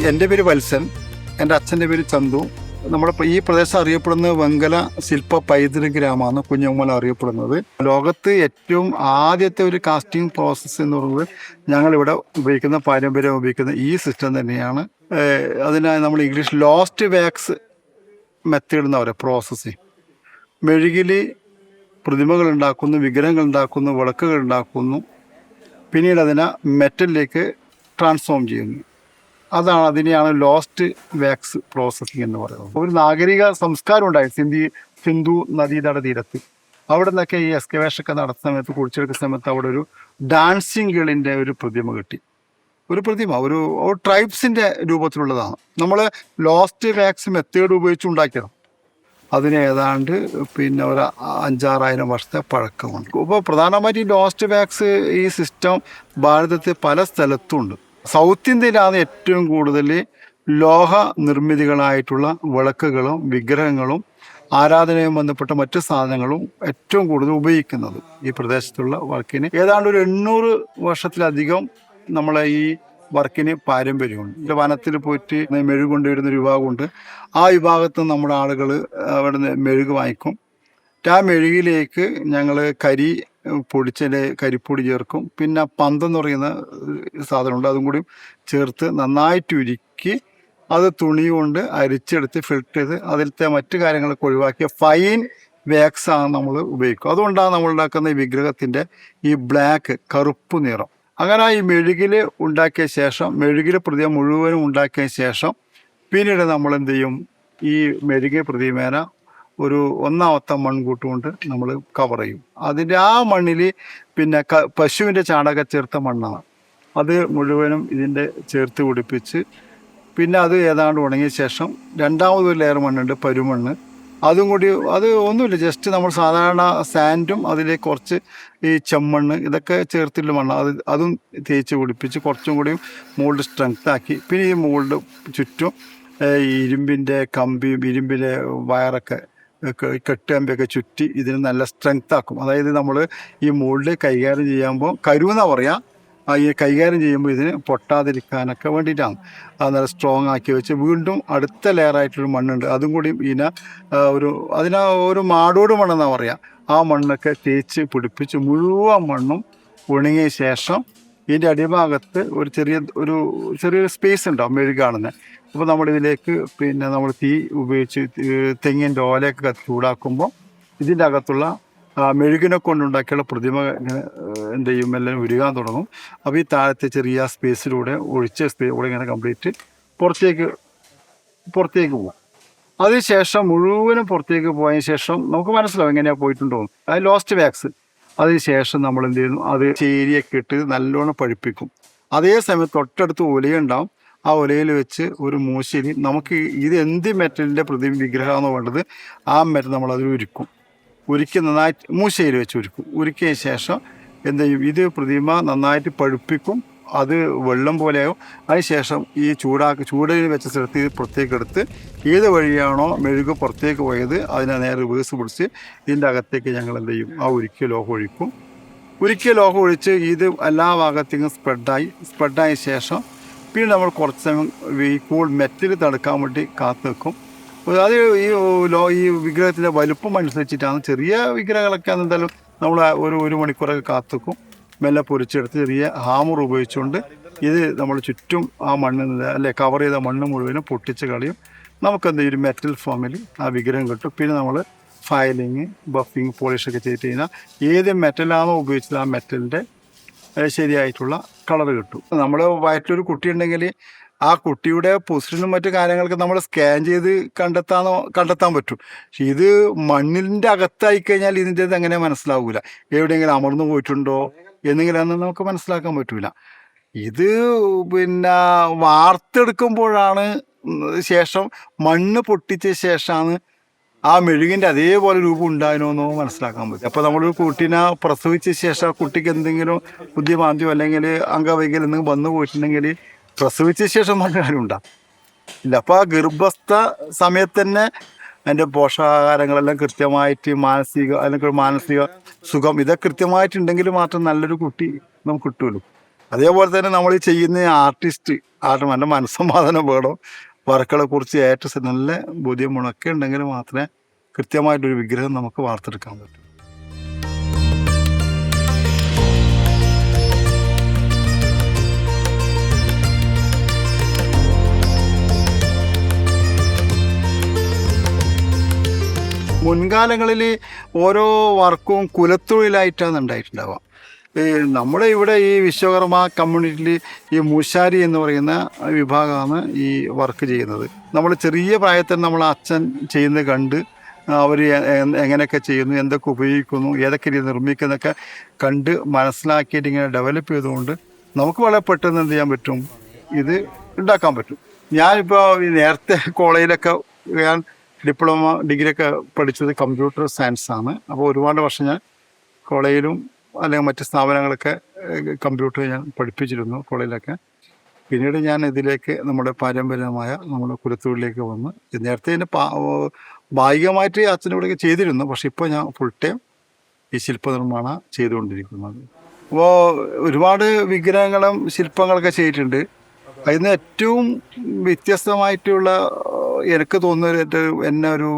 എൻ്റെ പേര് വത്സൻ, എൻ്റെ അച്ഛൻ്റെ പേര് ചന്തു. നമ്മുടെ ഈ പ്രദേശം അറിയപ്പെടുന്നത് വെങ്കല ശില്പ പൈതൃക ഗ്രാമമാണ് കുഞ്ഞമ്മല അറിയപ്പെടുന്നത്. ലോകത്ത് ഏറ്റവും ആദ്യത്തെ ഒരു കാസ്റ്റിംഗ് പ്രോസസ്സ് എന്ന് പറയുന്നത് ഞങ്ങളിവിടെ ഉപയോഗിക്കുന്ന പാരമ്പര്യം ഉപയോഗിക്കുന്ന ഈ സിസ്റ്റം തന്നെയാണ്. അതിനായി നമ്മൾ ഇംഗ്ലീഷ് ലോസ്റ്റ് വാക്സ് മെത്തേഡ് എന്ന് പറയുക. പ്രോസസ്സിങ് മെഴുകിൽ പ്രതിമകൾ ഉണ്ടാക്കുന്നു, വിഗ്രഹങ്ങൾ ഉണ്ടാക്കുന്നു, വിളക്കുകൾ ഉണ്ടാക്കുന്നു, പിന്നീട് അതിനെ മെറ്റലിലേക്ക് ട്രാൻസ്ഫോം ചെയ്യുന്നു. അതിനെയാണ് ലോസ്റ്റ് വാക്സ് പ്രോസസ്സിങ് എന്ന് പറയുന്നത്. ഒരു നാഗരിക സംസ്കാരം ഉണ്ടായി സിന്ധു നദീതട തീരത്ത്. അവിടെ നിന്നൊക്കെ ഈ എക്സ്കവേഷൻ ഒക്കെ നടത്തുന്ന സമയത്ത്, കുഴിച്ചെടുക്കുന്ന സമയത്ത് അവിടെ ഒരു ഡാൻസിങ് ഗേളിൻ്റെ ഒരു പ്രതിമ കിട്ടി. ഒരു ട്രൈബ്സിൻ്റെ രൂപത്തിലുള്ളതാണ്. നമ്മൾ ലോസ്റ്റ് വാക്സ് മെത്തേഡ് ഉപയോഗിച്ച് ഉണ്ടാക്കിയത്. അതിന് ഏതാണ്ട് ഒരു 5,000-6,000 വർഷത്തെ പഴക്കമുണ്ട്. ഇപ്പോൾ പ്രധാനമായിട്ടും ഈ ലോസ്റ്റ് വാക്സ് ഈ സിസ്റ്റം ഭാരതത്തിൽ പല സ്ഥലത്തും ഉണ്ട്. സൗത്ത് ഇന്ത്യയിലാണ് ഏറ്റവും കൂടുതൽ ലോഹ നിർമ്മിതികളായിട്ടുള്ള വിളക്കുകളും വിഗ്രഹങ്ങളും ആരാധനയും ബന്ധപ്പെട്ട മറ്റു സാധനങ്ങളും ഏറ്റവും കൂടുതൽ ഉപയോഗിക്കുന്നത്. ഈ പ്രദേശത്തുള്ള വർക്കിന് ഏതാണ്ട് ഒരു 800 വർഷത്തിലധികം നമ്മളെ ഈ വർക്കിന് പാരമ്പര്യമുണ്ട്. വനത്തിൽ പോയിട്ട് മെഴുക് കൊണ്ടുവരുന്ന ഒരു വിഭാഗമുണ്ട്. ആ വിഭാഗത്ത് നമ്മുടെ ആളുകൾ അവിടെ നിന്ന് മെഴുക് വാങ്ങിക്കും. ആ മെഴുകിലേക്ക് ഞങ്ങൾ കരിപ്പൊടി ചേർക്കും. പിന്നെ പന്തെന്ന് പറയുന്ന സാധനമുണ്ട്, അതും കൂടി ചേർത്ത് നന്നായിട്ട് ഉരുക്കി അത് തുണി കൊണ്ട് അരിച്ചെടുത്ത് ഫിൽട്ടർ ചെയ്ത് അതിലത്തെ മറ്റു കാര്യങ്ങളൊക്കെ ഒഴിവാക്കിയ ഫൈൻ വാക്സാണ് നമ്മൾ ഉപയോഗിക്കുക. അതുകൊണ്ടാണ് നമ്മൾ ഉണ്ടാക്കുന്ന ഈ വിഗ്രഹത്തിൻ്റെ ഈ ബ്ലാക്ക് കറുപ്പ് നിറം. അങ്ങനെ ഈ മെഴുകിൽ ഉണ്ടാക്കിയ ശേഷം, മെഴുകിൽ പ്രതിമ മുഴുവനും ഉണ്ടാക്കിയ ശേഷം പിന്നീട് നമ്മൾ എന്ത് ചെയ്യും, ഈ മെഴുകിയ പ്രതിമേന ഒരു ഒന്നാമത്തെ മൺകൂട്ടുകൊണ്ട് നമ്മൾ കവർ ചെയ്യും. അതിൻ്റെ ആ മണ്ണിൽ പിന്നെ പശുവിൻ്റെ ചാണകം ചേർത്ത മണ്ണാണ്. അത് മുഴുവനും ഇതിൻ്റെ ചേർത്ത് പിടിപ്പിച്ച് പിന്നെ അത് ഏതാണ്ട് ഉണങ്ങിയ ശേഷം രണ്ടാമതൊരു ലെയർ മണ്ണുണ്ട്, പരുമണ്ണ്. അതും കൂടി, അത് ഒന്നുമില്ല, ജസ്റ്റ് നമ്മൾ സാധാരണ സാൻഡും അതിലേക്ക് കുറച്ച് ഈ ചെമ്മണ്ണ് ഇതൊക്കെ ചേർത്തിട്ടുള്ള മണ്ണ്, അതും തേച്ച് പിടിപ്പിച്ച് കുറച്ചും കൂടിയും മോൾഡ് സ്ട്രെങ്ത് ആക്കി. പിന്നെ ഈ മോൾഡ് ചുറ്റും ഇരുമ്പിൻ്റെ കമ്പിയും ഇരുമ്പിൻ്റെ വയറൊക്കെ കെട്ടുകമ്പിയൊക്കെ ചുറ്റി ഇതിന് നല്ല സ്ട്രെങ്ത് ആക്കും. അതായത് നമ്മൾ ഈ മോൾഡ് കൈകാര്യം ചെയ്യുമ്പോൾ കരുവെന്നാണ് പറയാം. ഈ കൈകാര്യം ചെയ്യുമ്പോൾ ഇതിന് പൊട്ടാതിരിക്കാനൊക്കെ വേണ്ടിയിട്ടാണ്. അത് നല്ല സ്ട്രോങ് ആക്കി വെച്ച് വീണ്ടും അടുത്ത ലെയറായിട്ടൊരു മണ്ണുണ്ട്, അതും കൂടി ഒരു മാടോട് മണ്ണെന്നാണ് പറയുക. ആ മണ്ണൊക്കെ തേച്ച് പിടിപ്പിച്ച് മുഴുവൻ മണ്ണും ഉണങ്ങിയ ശേഷം ഇതിൻ്റെ അടിഭാഗത്ത് ചെറിയൊരു സ്പേസ് ഉണ്ടാവും മെഴുകാണെന്ന്. അപ്പോൾ നമ്മളിതിലേക്ക് നമ്മൾ തീ ഉപയോഗിച്ച് തെങ്ങിൻ്റെ ഓലയൊക്കെ ചൂടാക്കുമ്പോൾ ഇതിൻ്റെ അകത്തുള്ള മെഴുകിനെ കൊണ്ടുണ്ടാക്കിയുള്ള പ്രതിമ ഇങ്ങനെ എന്ത് ചെയ്യും, എല്ലാം ഉരുകാൻ തുടങ്ങും. അപ്പോൾ ഈ താഴത്തെ ചെറിയ സ്പേസിലൂടെ ഇങ്ങനെ കംപ്ലീറ്റ് പുറത്തേക്ക് പോകും. അതിനുശേഷം മുഴുവനും പുറത്തേക്ക് പോയതിന് ശേഷം നമുക്ക് മനസ്സിലാവും എങ്ങനെയാണ് പോയിട്ടുണ്ടോ. അത് ലോസ്റ്റ് വാക്സ്. അതിനുശേഷം നമ്മൾ എന്ത് ചെയ്യുന്നു, അത് ചേരിയൊക്കെ ഇട്ട് നല്ലോണം പഴുപ്പിക്കും. അതേ സമയത്ത് തൊട്ടടുത്ത് ഒലയുണ്ടാവും. ആ ഒലയിൽ വെച്ച് ഒരു മൂശയിൽ നമുക്ക് ഇത് എന്ത് മെറ്റലിൻ്റെ വിഗ്രഹമാണോ വേണ്ടത് ആ മെറ്റൽ നമ്മളതിൽ ഉരുക്കി നന്നായിട്ട് മൂശയിൽ വെച്ച് ഉരുക്കിയ ശേഷം എന്ത് ചെയ്യും, ഇത് പ്രതിമ നന്നായിട്ട് പഴുപ്പിക്കും. അത് വെള്ളം പോലെയാവും. അതിനുശേഷം ഈ ചൂടയിൽ വെച്ച സ്ഥലത്ത് ഇത് പുറത്തേക്ക് എടുത്ത് ഏത് വഴിയാണോ മെഴുക് പുറത്തേക്ക് പോയത് അതിനെ നേരെ റിവേഴ്സ് പിടിച്ച് ഇതിൻ്റെ അകത്തേക്ക് ഞങ്ങൾ എന്ത് ചെയ്യും, ആ ഉരുക്കിയ ലോഹം ഒഴിക്കും. ഉരുക്കിയ ലോഹം ഒഴിച്ച് ഇത് എല്ലാ ഭാഗത്തേക്കും സ്പ്രെഡായ ശേഷം പിന്നെ നമ്മൾ കുറച്ച് സമയം ഈ മെറ്റൽ തടുക്കാൻ വേണ്ടി കാത്തു വെക്കും. അത് ഈ വിഗ്രഹത്തിൻ്റെ വലുപ്പം അനുസരിച്ചിട്ടാണ്. ചെറിയ വിഗ്രഹങ്ങളൊക്കെ എന്തായാലും നമ്മൾ ഒരു മണിക്കൂറൊക്കെ കാത്തു വെക്കും. മെല്ലെ പൊരിച്ചെടുത്ത് ചെറിയ ഹാമർ ഉപയോഗിച്ചുകൊണ്ട് ഇത് നമ്മൾ ചുറ്റും ആ മണ്ണ് കവർ ചെയ്ത മണ്ണ് മുഴുവനും പൊട്ടിച്ച് കളയും. നമുക്കെന്ത് ഒരു മെറ്റൽ ഫോമിൽ ആ വിഗ്രഹം കിട്ടും. പിന്നെ നമ്മൾ ഫയലിങ്, ബഫിങ്, പോളിഷൊക്കെ ചെയ്തിട്ട് കഴിഞ്ഞാൽ ഏത് മെറ്റലാണോ ഉപയോഗിച്ചത് ആ മെറ്റലിൻ്റെ ശരിയായിട്ടുള്ള കളർ കിട്ടും. നമ്മൾ വയറ്റിലൊരു കുട്ടിയുണ്ടെങ്കിൽ ആ കുട്ടിയുടെ പൊസിഷനും മറ്റു കാര്യങ്ങളൊക്കെ നമ്മൾ സ്കാൻ ചെയ്ത് കണ്ടെത്താൻ പറ്റും. പക്ഷെ ഇത് മണ്ണിൻ്റെ അകത്തായി കഴിഞ്ഞാൽ ഇതിൻ്റെ എങ്ങനെ മനസ്സിലാവില്ല. എവിടെയെങ്കിലും അമർന്നു പോയിട്ടുണ്ടോ എന്നെങ്കിലും നമുക്ക് മനസ്സിലാക്കാൻ പറ്റൂല. ഇത് വാർത്തെടുക്കുമ്പോഴാണ് ശേഷം മണ്ണ് പൊട്ടിച്ച ശേഷമാണ് ആ മെഴുകിൻ്റെ അതേപോലെ രൂപം ഉണ്ടായിരുന്നോ മനസ്സിലാക്കാൻ പറ്റും. അപ്പോൾ നമ്മളൊരു കുട്ടീനെ പ്രസവിച്ച ശേഷം കുട്ടിക്ക് എന്തെങ്കിലും ബുദ്ധിമാന്ദ്യം അല്ലെങ്കിൽ അംഗവൈകല്യം എന്തെങ്കിലും വന്നു പോയിട്ടുണ്ടെങ്കിൽ പ്രസവിച്ച ശേഷം നല്ല കാര്യം ഉണ്ടാകും ഇല്ല. അപ്പോൾ ആ ഗർഭസ്ഥ സമയത്ത് തന്നെ അതിൻ്റെ പോഷകാഹാരങ്ങളെല്ലാം കൃത്യമായിട്ട് മാനസിക സുഖം ഇതൊക്കെ കൃത്യമായിട്ടുണ്ടെങ്കിൽ മാത്രം നല്ലൊരു കുട്ടി നമുക്ക് കിട്ടുമല്ലോ. അതേപോലെ തന്നെ നമ്മൾ ഈ ചെയ്യുന്ന ആർട്ടിസ്റ്റ് നല്ല മനസ്സമാധാനം വേണം. വർക്കുകളെ കുറിച്ച് ഏറ്റവും നല്ല ബോധ്യമൊക്കെ ഉണ്ടെങ്കിൽ മാത്രമേ കൃത്യമായിട്ടൊരു വിഗ്രഹം നമുക്ക് വാർത്തെടുക്കാൻ പറ്റൂ. മുൻകാലങ്ങളിൽ ഓരോ വർക്കും കുലത്തൊഴിലായിട്ടാണ് ഉണ്ടായിട്ടുണ്ടാവുക. നമ്മുടെ ഇവിടെ ഈ വിശ്വകർമ്മ കമ്മ്യൂണിറ്റിയിൽ ഈ മൂശാരി എന്ന് പറയുന്ന വിഭാഗമാണ് ഈ വർക്ക് ചെയ്യുന്നത്. നമ്മൾ ചെറിയ പ്രായത്തിൽ നമ്മൾ അച്ഛൻ ചെയ്യുന്നത് കണ്ട് അവർ എങ്ങനെയൊക്കെ ചെയ്യുന്നു, എന്തൊക്കെ ഉപയോഗിക്കുന്നു, ഏതൊക്കെ രീതി നിർമ്മിക്കുന്നതൊക്കെ കണ്ട് മനസ്സിലാക്കിയിട്ട് ഇങ്ങനെ ഡെവലപ്പ് ചെയ്തുകൊണ്ട് നമുക്ക് വളരെ പെട്ടെന്ന് എന്ത് ചെയ്യാൻ പറ്റും, ഇത് ഉണ്ടാക്കാൻ പറ്റും. ഞാനിപ്പോൾ നേരത്തെ കോളേജിലൊക്കെ ഞാൻ ഡിപ്ലോമ ഡിഗ്രിയൊക്കെ പഠിച്ചത് കമ്പ്യൂട്ടർ സയൻസാണ്. അപ്പോൾ ഒരുപാട് വർഷം ഞാൻ കോളേജിലും അല്ലെങ്കിൽ മറ്റ് സ്ഥാപനങ്ങളൊക്കെ കമ്പ്യൂട്ടർ ഞാൻ പഠിപ്പിച്ചിരുന്നു കോളേജിലൊക്കെ. പിന്നീട് ഞാൻ ഇതിലേക്ക് നമ്മുടെ പാരമ്പര്യമായ നമ്മുടെ കുലത്തൊഴിലേക്ക് വന്ന് നേരത്തെ ഇതിൻ്റെ ഭാഗികമായിട്ട് അച്ഛനോടൊക്കെ ചെയ്തിരുന്നു. പക്ഷെ ഇപ്പോൾ ഞാൻ ഫുൾ ടൈം ഈ ശില്പനിർമ്മാണം ചെയ്തുകൊണ്ടിരിക്കുന്നത്. അപ്പോൾ ഒരുപാട് വിഗ്രഹങ്ങളും ശില്പങ്ങളൊക്കെ ചെയ്തിട്ടുണ്ട്. അതിന് ഏറ്റവും വ്യത്യസ്തമായിട്ടുള്ള എനിക്ക് തോന്നുന്നത് എന്നെ ഒരു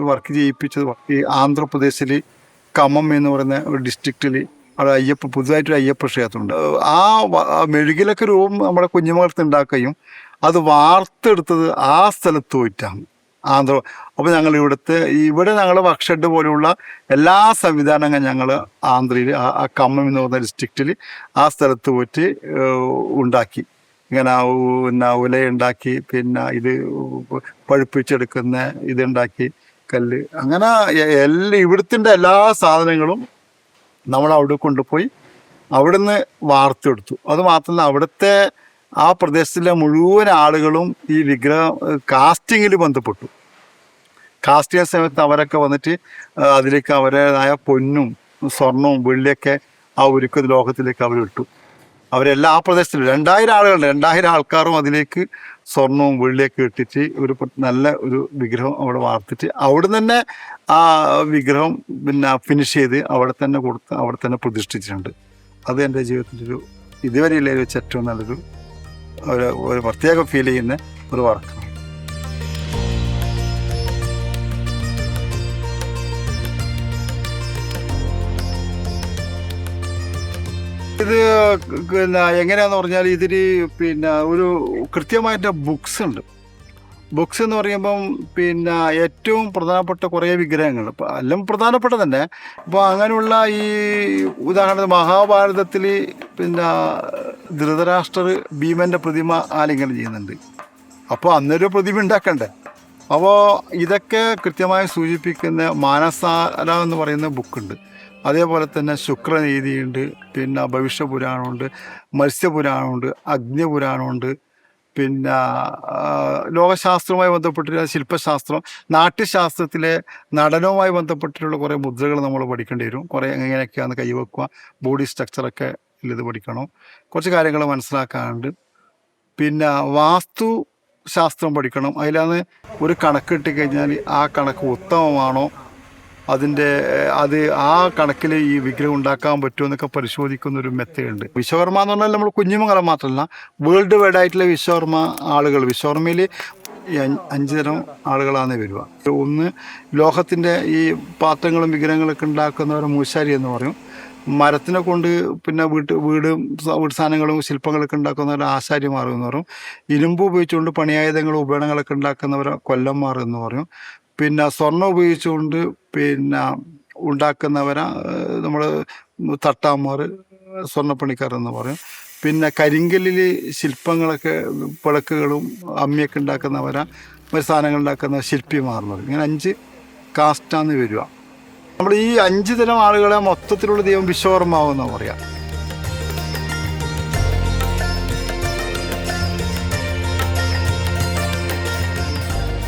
വർക്ക് ചെയ്യിപ്പിച്ചത് ഈ ആന്ധ്രാപ്രദേശിൽ കമം എന്ന് പറയുന്ന ഒരു ഡിസ്ട്രിക്റ്റിൽ അവിടെ പുതുതായിട്ടൊരു അയ്യപ്പ ക്ഷേത്രമുണ്ട്. ആ മെഴുകിലൊക്കെ രൂപം നമ്മുടെ കുഞ്ഞുമകൾക്ക് ഉണ്ടാക്കുകയും അത് വാർത്തെടുത്തത് ആ സ്ഥലത്ത് പോയിട്ടാണ് ആന്ധ്ര. അപ്പോൾ ഞങ്ങൾ ഇവിടെ ഞങ്ങൾ വർക്ക് ഷെഡ് പോലെയുള്ള എല്ലാ സംവിധാനങ്ങളും ഞങ്ങൾ ആന്ധ്രയിൽ ആ കമ്മം എന്ന് പറയുന്ന ഡിസ്ട്രിക്റ്റിൽ ആ സ്ഥലത്ത് പോയിട്ട് ഉണ്ടാക്കി. ഇങ്ങനെ പിന്നെ ഉലയുണ്ടാക്കി, പിന്നെ ഇത് പഴുപ്പിച്ചെടുക്കുന്ന ഇതുണ്ടാക്കി, കല്ല്, അങ്ങനെ ഇവിടുത്തെ എല്ലാ സാധനങ്ങളും നമ്മൾ അവിടെ കൊണ്ടുപോയി അവിടുന്ന് വാർത്തെടുത്തു. അതുമാത്രമല്ല അവിടുത്തെ ആ പ്രദേശത്തിലെ മുഴുവൻ ആളുകളും ഈ വിഗ്രഹം കാസ്റ്റിങ്ങിൽ ബന്ധപ്പെട്ടു. കാസ്റ്റിംഗ് സമയത്ത് അവരൊക്കെ വന്നിട്ട് അതിലേക്ക് അവരുടേതായ പൊന്നും സ്വർണവും വെള്ളിയൊക്കെ ആ ഒരുക്ക ലോകത്തിലേക്ക് അവരിട്ടു. അവരെല്ലാം ആ പ്രദേശത്തിൽ 2000 ആളുകളുണ്ട്. 2000 ആൾക്കാരും അതിലേക്ക് സ്വർണവും വെള്ളിയൊക്കെ ഇട്ടിട്ട് ഒരു നല്ല ഒരു വിഗ്രഹം അവിടെ വാർത്തിട്ട് അവിടെ തന്നെ ആ വിഗ്രഹം പിന്നെ ഫിനിഷ് ചെയ്ത് അവിടെ തന്നെ കൊടുത്ത് അവിടെ തന്നെ പ്രതിഷ്ഠിച്ചിട്ടുണ്ട്. അത് എൻ്റെ ജീവിതത്തിൻ്റെ ഇതുവരെയുള്ള വെച്ച് ഏറ്റവും നല്ലൊരു ഒരു പ്രത്യേക ഫീൽ ചെയ്യുന്ന ഒരു വർക്കാണ്. ഇത് പിന്നെ എങ്ങനെയാന്ന് പറഞ്ഞാൽ ഇതിൽ പിന്നെ ഒരു കൃത്യമായിട്ട് ബുക്സ് ഉണ്ട്. ബുക്സ് എന്ന് പറയുമ്പം പിന്നെ ഏറ്റവും പ്രധാനപ്പെട്ട കുറേ വിഗ്രഹങ്ങൾ ഇപ്പം എല്ലാം പ്രധാനപ്പെട്ട തന്നെ. ഇപ്പോൾ അങ്ങനെയുള്ള ഈ ഉദാഹരണത്തിന് മഹാഭാരതത്തിൽ പിന്നെ ധൃതരാഷ്ട്രർ ഭീമൻ്റെ പ്രതിമ ആലിംഗനം ചെയ്യുന്നുണ്ട്. അപ്പോൾ അന്നൊരു പ്രതിമ ഉണ്ടാക്കണ്ടേ. അപ്പോൾ ഇതൊക്കെ കൃത്യമായി സൂചിപ്പിക്കുന്ന മാനസാര എന്ന് പറയുന്ന ബുക്കുണ്ട്. അതേപോലെ തന്നെ ശുക്രനീതിയുണ്ട്, പിന്നെ ഭവിഷ്യപുരാണമുണ്ട്, മത്സ്യപുരാണമുണ്ട്, അഗ്നിപുരാണമുണ്ട്, പിന്നെ ലോകശാസ്ത്രവുമായി ബന്ധപ്പെട്ടിട്ടുള്ള ശില്പശാസ്ത്രം, നാട്യശാസ്ത്രത്തിലെ നടനവുമായി ബന്ധപ്പെട്ടിട്ടുള്ള കുറേ മുദ്രകൾ നമ്മൾ പഠിക്കേണ്ടി വരും. കുറേ എങ്ങനെയൊക്കെയാണ് കൈവെക്കുക, ബോഡി സ്ട്രക്ചറൊക്കെ ഇത് പഠിക്കണം. കുറച്ച് കാര്യങ്ങൾ മനസ്സിലാക്കാനുണ്ട്. പിന്നെ വാസ്തു ശാസ്ത്രം പഠിക്കണം. അതിലാണ് ഒരു കണക്ക് കിട്ടിക്കഴിഞ്ഞാൽ ആ കണക്ക് ഉത്തമമാണോ, അത് ആ കണക്കിൽ ഈ വിഗ്രഹം ഉണ്ടാക്കാൻ പറ്റുമോ എന്നൊക്കെ പരിശോധിക്കുന്ന ഒരു മെത്തേഡുണ്ട്. വിശ്വകർമ്മ എന്ന് പറഞ്ഞാൽ നമ്മൾ കുഞ്ഞുമംഗലം മാത്രമല്ല, വേൾഡ് വൈഡ് ആയിട്ടുള്ള വിശ്വകർമ്മ ആളുകൾ, വിശ്വകർമ്മയിൽ 5 തരം ആളുകളാണ് വരിക. ഒന്ന് ലോഹത്തിൻ്റെ ഈ പാത്രങ്ങളും വിഗ്രഹങ്ങളൊക്കെ ഉണ്ടാക്കുന്നവരെ മൂശാരി എന്ന് പറയും. മരത്തിനെ കൊണ്ട് പിന്നെ വീട് സാധനങ്ങളും ശില്പങ്ങളൊക്കെ ഉണ്ടാക്കുന്നവരെ ആശാരിമാർ എന്ന് പറയും. ഇരുമ്പ് ഉപയോഗിച്ചുകൊണ്ട് പണിയായുധങ്ങളും ഉപകരണങ്ങളൊക്കെ ഉണ്ടാക്കുന്നവരെ കൊല്ലന്മാർ എന്ന് പറയും. പിന്നെ സ്വർണ്ണം ഉപയോഗിച്ചുകൊണ്ട് പിന്നെ ഉണ്ടാക്കുന്നവരെ നമ്മൾ തട്ടാന്മാർ, സ്വർണ്ണപ്പണിക്കാർ എന്ന് പറയും. പിന്നെ കരിങ്കല്ലിൽ ശില്പങ്ങളൊക്കെ വിളക്കുകളും അമ്മിയൊക്കെ ഉണ്ടാക്കുന്നവരെ സാധനങ്ങൾ ഉണ്ടാക്കുന്ന ശില്പിമാർ എന്ന് പറയും. ഇങ്ങനെ 5 കാസ്റ്റാന്ന് വരിക. നമ്മൾ ഈ 5 തരം ആളുകളെ മൊത്തത്തിലുള്ള ദൈവം വിശ്വകർമാവെന്ന് പറയാം.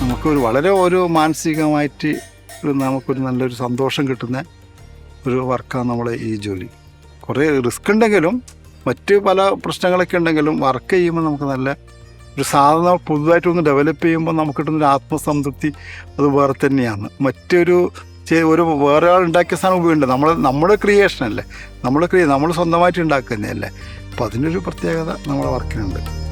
നമുക്കൊരു വളരെ മാനസികമായിട്ട് നമുക്കൊരു നല്ലൊരു സന്തോഷം കിട്ടുന്ന ഒരു വർക്കാണ് നമ്മൾ ഈ ജോലി. കുറേ റിസ്ക് ഉണ്ടെങ്കിലും മറ്റ് പല പ്രശ്നങ്ങളൊക്കെ ഉണ്ടെങ്കിലും വർക്ക് ചെയ്യുമ്പോൾ നമുക്ക് നല്ല ഒരു സാധനം പുതുതായിട്ടൊന്ന് ഡെവലപ്പ് ചെയ്യുമ്പോൾ നമുക്ക് കിട്ടുന്നൊരു ആത്മസംതൃപ്തി അത് വേറെ തന്നെയാണ്. വേറെ ആൾ ഉണ്ടാക്കിയ സാധനം ഉപയോഗിക്കുന്നുണ്ട്. നമ്മുടെ ക്രിയേഷനല്ലേ, നമ്മൾ സ്വന്തമായിട്ട് ഉണ്ടാക്കുന്നതല്ലേ. അപ്പം അതിനൊരു പ്രത്യേകത നമ്മളെ വർക്കിനുണ്ട്.